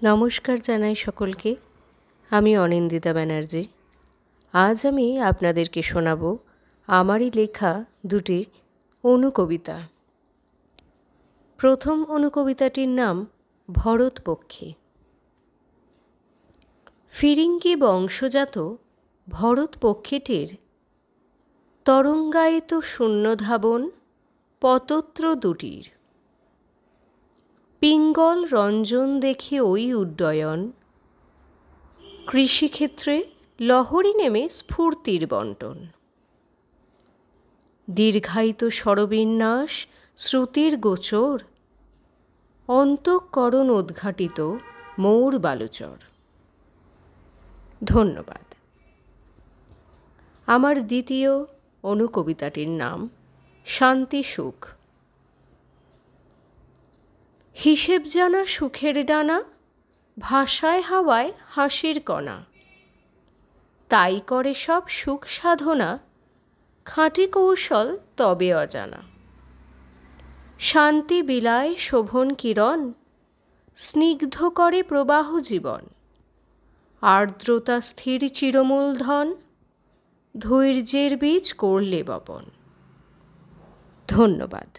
নমস্কার জানাই সকলকে। আমি অনিন্দিতা ব্যানার্জি। আজ আমি আপনাদেরকে শোনাব আমারই লেখা দুটি অনুকবিতা। প্রথম অনুকবিতাটির নাম ভরতপক্ষী। ফিরিঙ্গি বংশজাত ভরতপক্ষীটির তরঙ্গায়িত শূন্যধাবন পতত্র দুটির পিঙ্গল রঞ্জন দেখে ওই উড্ডয়ন কৃষিক্ষেত্রে লহরী নেমে স্ফূর্তির বণ্টন। দীর্ঘায়িত স্বরবিন্যাস শ্রুতির গোচর অন্তঃকরণ উদ্ঘাটিত মৌর বালুচর। ধন্যবাদ। আমার দ্বিতীয় অনুকবিতাটির নাম শান্তি সুখ। হিসেব জানা সুখের ডানা ভাষায় হাওয়ায় হাসির কণা, তাই করে সব সুখ সাধনা খাঁটি কৌশল তবে অজানা। শান্তি বিলায় শোভন কিরণ স্নিগ্ধ করে প্রবাহ জীবন, আর্দ্রতা স্থির চিরমূলধন ধৈর্যের বীজ করলে বপন। ধন্যবাদ।